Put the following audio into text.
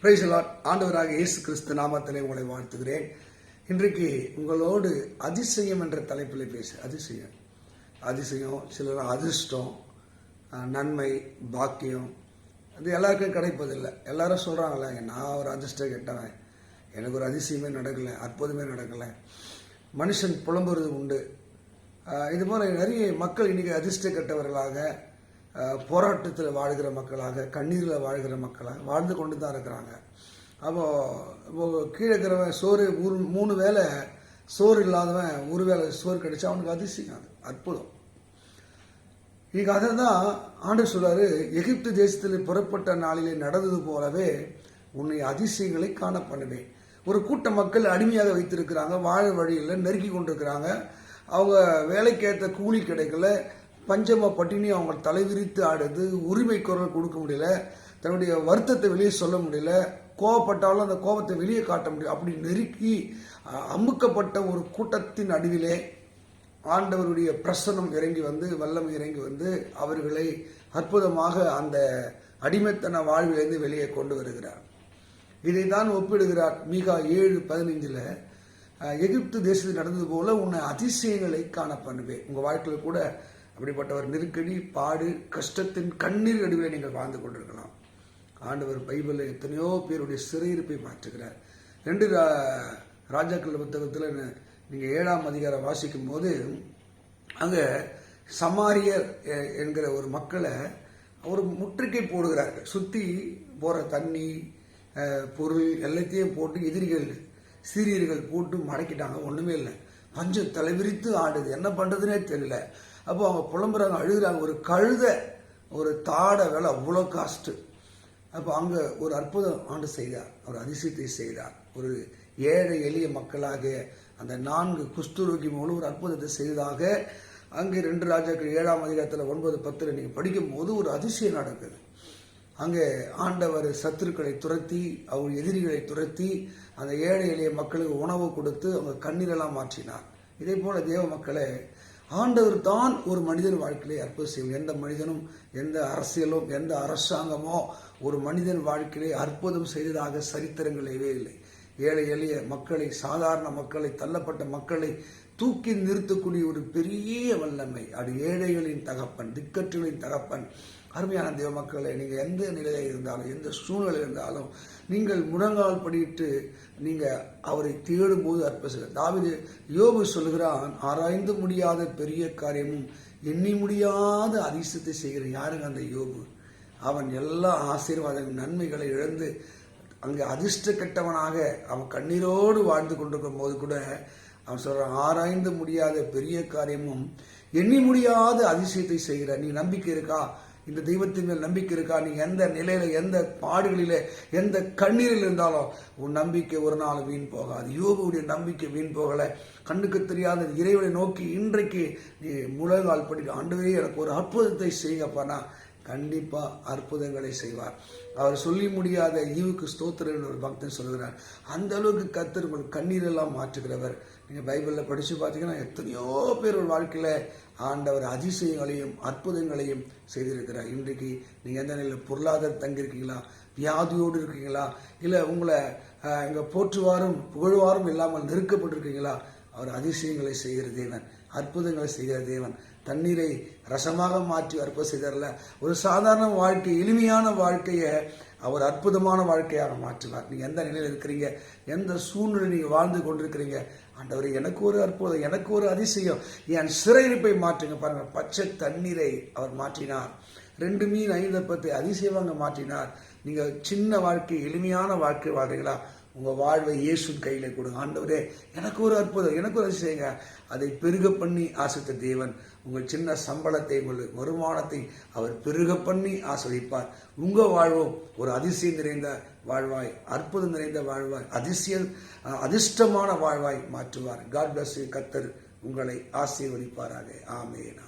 Praise the Lord. ஆண்டவராக இயேசு கிறிஸ்து நாமத்திலே உங்களை வாழ்த்துகிறேன். இன்றைக்கு உங்களோடு அதிசயம் என்ற தலைப்பில் அதிசயம் சிலர் அதிர்ஷ்டம், நன்மை, பாக்கியம் அது எல்லாருக்கும் கிடைப்பதில்லை. எல்லாரும் சொல்கிறாங்களே, நான் ஒரு அதிர்ஷ்டம் கெட்டவன், எனக்கு ஒரு அதிசயமே நடக்கலை, அற்புதமே நடக்கலை, மனுஷன் புலம்புறது உண்டு. இது போல நிறைய மக்கள் இன்றைக்கி அதிர்ஷ்டம் கெட்டவர்களாக, போராட்டத்தில் வாழ்கிற மக்களாக, கண்ணீரில் வாழ்கிற மக்களாக வாழ்ந்து கொண்டு தான் இருக்கிறாங்க. அப்போது கீழே இருக்கிறவன் சோறு 3 வேளை சோறு இல்லாதவன் ஒரு வேளை சோறு கிடைச்சா அவனுக்கு அதிசயம், அது அற்புதம். இன்னைக்கு அதை தான் ஆண்டவர் சொல்றாரு, எகிப்து தேசத்தில் புறப்பட்ட நாளிலே நடந்தது போலவே உன்னை அதிசயங்களை காண பண்ணுவேன். ஒரு கூட்ட மக்கள் அடிமையாக வைத்திருக்கிறாங்க, வாழ வழியில் நெருக்கி கொண்டிருக்கிறாங்க. அவங்க வேலைக்கேற்ற கூலி கிடைக்கல, பஞ்சம பட்டினி அவங்க தலைவிரித்து ஆடுது, உரிமை குரல் கொடுக்க முடியல, தன்னுடைய வருத்தத்தை வெளியே சொல்ல முடியல, கோவப்பட்டாலும் அந்த கோபத்தை வெளியே காட்ட முடியல. அப்படி நெருக்கி அமுக்கப்பட்ட ஒரு கூட்டத்தின் நடுவிலே ஆண்டவருடைய பிரசனம் இறங்கி வந்து, வல்லமை இறங்கி வந்து அவர்களை அற்புதமாக அந்த அடிமைத்தன வாழ்விலிருந்து வெளியே கொண்டு வருகிறார். இதை தான் ஒப்பிடுகிறார் மீகா 7:15. எகிப்து தேசத்தில் நடந்தது போல உன்னை அதிசயங்களை காண பண்ணுவேன். உங்கள் வாழ்க்கையில் கூட அப்படிப்பட்ட ஒரு நெருக்கடி, பாடு, கஷ்டத்தின் கண்ணீர் நடுவில் நீங்கள் வாழ்ந்து கொண்டிருக்கலாம். ஆண்டவர் பைபிளில் எத்தனையோ பேருடைய சிறையிருப்பை மாற்றுகிறார். 2 ராஜாக்கள் புத்தகத்தில் நீங்கள் 7ஆம் அதிகாரம் வாசிக்கும் போது அங்கே சமாரியர் என்கிற ஒரு மக்களை ஒரு முற்றுகை போடுகிறார்கள். சுற்றி போகிற தண்ணி, பொருள் எல்லாத்தையும் போட்டு எதிரிகள் சீரியர்கள் போட்டு மடக்கிட்டாங்க. ஒன்றுமே இல்லை, பஞ்சம் தலைவிரித்து ஆடுது, என்ன பண்ணுறதுனே தெரியல. அப்போ அவங்க புலம்புறாங்க, அழுகிறாங்க. ஒரு கழுத, ஒரு தாடை விலை அவ்வளோ காஸ்ட்டு. அப்போ அங்கே ஒரு அற்புதம் ஆண்டு செய்தார், ஒரு அதிசயத்தை செய்தார். ஒரு ஏழை எளிய மக்களாக அந்த 4 குஷ்டரோகி மூலம் ஒரு அற்புதத்தை செய்ததாக அங்கே 2 ராஜாக்கள் 7ஆம் அதிகாரத்தில் 9-10 நீங்கள் படிக்கும் போது ஒரு அதிசயம் நடக்குது. அங்கே ஆண்டவர் சத்துருக்களை துரத்தி, அவர் எதிரிகளை துரத்தி அந்த ஏழை எளிய மக்களுக்கு உணவு கொடுத்து அவங்க கண்ணீரெல்லாம் மாற்றினார். இதே போல தேவ மக்களே, ஆண்டவர் தான் ஒரு மனிதன் வாழ்க்கையிலே அற்புதம் செய்யும். எந்த மனிதனும், எந்த அரசியலும், எந்த அரசாங்கமோ ஒரு மனிதன் வாழ்க்கையிலே அற்புதம் செய்ததாக சரித்திரங்களே இல்லை. ஏழை எளிய மக்களை, சாதாரண மக்களை, தள்ளப்பட்ட மக்களை தூக்கி நிறுத்தக்கூடிய ஒரு பெரிய வல்லமை, அது ஏழைகளின் தகப்பன், திக்கற்றுகளின் தகப்பன். அருமையான தேவ மக்களை, நீங்கள் எந்த நிலையில் இருந்தாலும், எந்த சூழ்நிலை இருந்தாலும், நீங்கள் முழங்கால் படிட்டு நீங்கள் அவரை தேடும் போது அற்புதம். தாவீது, யோபு சொல்கிறான், ஆராய்ந்து முடியாத பெரிய காரியமும் எண்ணி முடியாத அதிசயத்தை செய்கிறேன். யாருங்க அந்த யோபு? அவன் எல்லா ஆசீர்வாதங்கள், நன்மைகளை இழந்து அங்கே அதிர்ஷ்ட கெட்டவனாக அவன் கண்ணீரோடு வாழ்ந்து கொண்டிருக்கும் போது கூட அவன் சொல்றான், ஆராய்ந்து முடியாத பெரிய காரியமும் எண்ணி முடியாத அதிசயத்தை செய்கிற. நீ நம்பிக்கை இருக்கா? இந்த தெய்வத்தின் மேல் நம்பிக்கை இருக்கா? நீ எந்த நிலையில, எந்த பாடுகளில, எந்த கண்ணீரில் இருந்தாலும் உன் நம்பிக்கை ஒரு நாள் வீண் போகாது. யோபுடைய நம்பிக்கை வீண் போகலை. கண்ணுக்கு தெரியாத இறைவனை நோக்கி இன்றைக்கு நீ முழங்கால் படி, ஆண்டவரே எனக்கு ஒரு அற்புதத்தை செய்யப்பானா, கண்டிப்பா அற்புதங்களை செய்வார். அவர் சொல்லி முடியாத ஈவுக்கு ஸ்தோத்திரம் ஒரு பக்தன் சொல்கிறார். அந்த அளவுக்கு கர்த்தர் கண்ணீரெல்லாம் மாற்றுகிறவர். நீங்கள் பைபிளில் படித்து பார்த்தீங்கன்னா எத்தனையோ பேர் ஒரு வாழ்க்கையில் ஆண்டவர் அதிசயங்களையும் அற்புதங்களையும் செய்திருக்கிறார். இன்றைக்கு நீங்கள் எந்த நிலையில் பொருளாதார தங்கியிருக்கீங்களா, வியாதியோடு இருக்கீங்களா, இல்லை உங்களை இங்கே போற்றுவாரும் புகழ்வாரும் இல்லாமல் நெருக்கப்பட்டிருக்கீங்களா, அவர் அதிசயங்களை செய்கிற தேவன், அற்புதங்களை செய்கிற தேவன். தண்ணீரை ரசமாக மாற்றி அற்புதம் செய்தார்ல. ஒரு சாதாரண வாழ்க்கை, எளிமையான வாழ்க்கையை அவர் அற்புதமான வாழ்க்கையாக மாற்றுவார். நீங்கள் எந்த நிலையில் இருக்கிறீங்க, எந்த சூழ்நிலை நீங்கள் வாழ்ந்து கொண்டிருக்கிறீங்க, ஆண்டவர் எனக்கு ஒரு அற்புதம், எனக்கு ஒரு அதிசயம், என் சிறையிருப்பை மாற்றுங்க. பாருங்க, பச்சை தண்ணீரை அவர் மாற்றினார். 2 மீன் 5 அப்பத்தை அதிசயமாக மாற்றினார். நீங்கள் சின்ன வாழ்க்கை, எளிமையான வாழ்க்கை வாழ்றீங்களா? உங்கள் வாழ்வை இயேசுவின் கையில கொடுங்க. ஆண்டவரே எனக்கு ஒரு அற்புதம், எனக்கு ஒரு அதிசயங்க. அதை பெருக பண்ணி ஆசித்த தேவன் உங்கள் சின்ன சம்பளத்தை, உங்கள் வருமானத்தை அவர் பெருக பண்ணி ஆசிரிப்பார். உங்கள் வாழ்வும் ஒரு அதிசயம் நிறைந்த வாழ்வாய், அற்புதம் நிறைந்த வாழ்வாய், அதிர்ஷ்டமான வாழ்வாய் மாற்றுவார். God bless you. கர்த்தர் உங்களை ஆசீர்வதிப்பாராக. ஆமென்.